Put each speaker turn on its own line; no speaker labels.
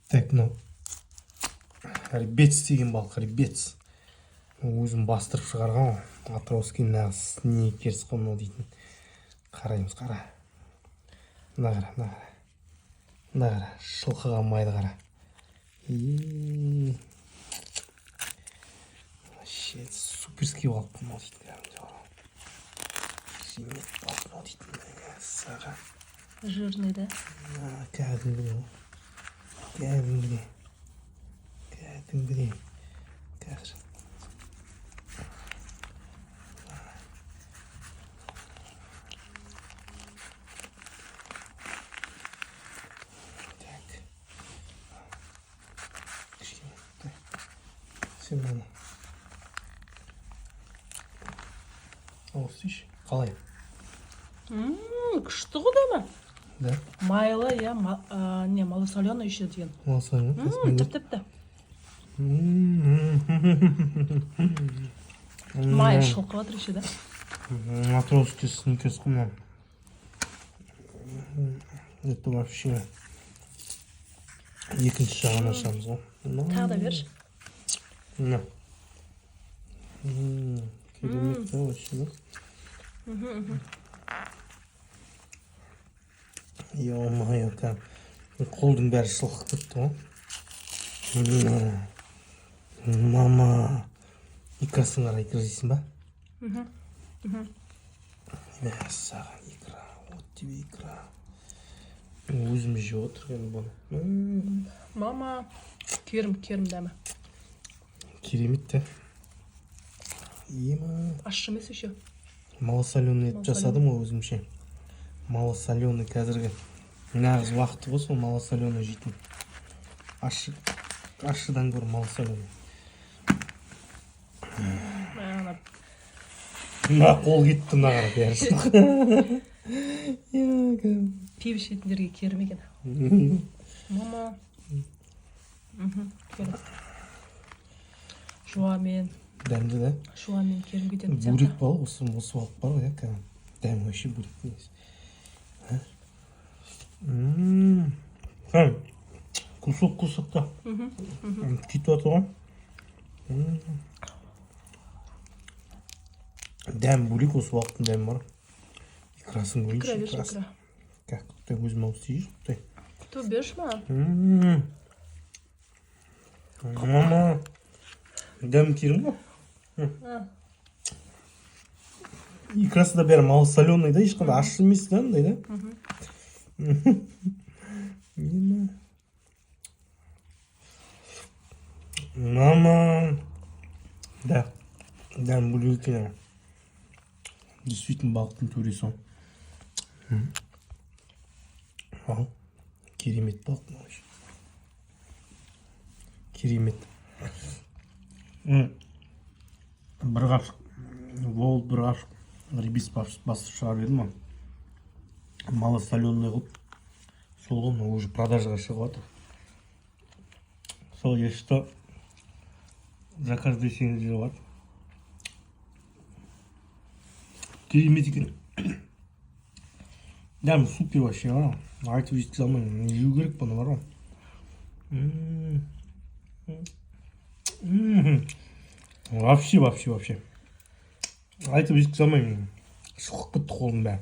Так, мынау ребец деген балық, ребец. Өзім бастырып шығарған ғой. Атырауский нағыз снекерс қой мынау дейтін. Қараймыз, қара. Мына қара, мына қара. Мына қара, шылқыған майды қара. Вообще суперский балық мынау дейтін. Жемет балық мынау дейтін. Саға.
Жирный, да?
Кәдімгідей. Кәдімгідей. Кәдімгідей. Қазір. Сен мені осы қалай?
Күшті ғой да?
Да.
Майлы, я не, малосоленый еще деген.
Малосоленый?
Тіпті. Майы шылқы отыр еще, да?
Матросский снекерс қой мынау. Это вообще екінші жағын ашамыз ғой.
Тағы да берші.
Мына. Керемет, да, вообще, да? Ё-моё, қолдың бәрі шылқып кетті ғой. Мама. Икрасын қара, икра жейсің ба? Саған икра, вот тебе икра. Өзім жеп отырған бұны.
Мама, керім дәмі.
Керемет, да? Ема.
Ащы емес еще.
Малосоленый ет жасадым ғой өзімше. Малосоленый қазіргі нағыз уақыты ғой сол малосоленый жейтін. Ащыдан гөрі малосоленый. Мына қол кетті мына қара бәрі.
Пиво ішетіндерге керім екен. Мама. Керім. Жуамен.
Дәмді, да?
Жуамен керім кетеді.
Бурек балық, осы балық бар ғой, ja? Дәмі вообще бурек емес. Кусок-кусокта. Кетіп жатыр ғой. Дәмі бурек, осы балықтың дәмі бар. Икрасын көрейінші.
Икра берші, икра.
Как? Құттай өзім алып істейші, құттай.
Құтты берші ма?
Мама. Дәмі керім ғой. Икрасы да бәрі малосоленый, да? Ешқандай ащы емес, да? Нема? Мама. Да. Дәмі бөлек екен. Действительно балықтың төресі. Керемет балық. Керемет. Бір қапшық волт, бір қапшық ребис басып шығарып едім ма? Малосоленый қылып. Сол ғой, уже продажаға шығып жатыр. Сол, если что, заказ десеңіз жеп жатыр. Керемет екен. Дәмі супер вообще, ана. Айтып жеткізе алмаймын. Не жеу керек бұны, бар ғой. Вообще. Айтып жеткізе алмаймын. Шұқып кетті қолым бәрі.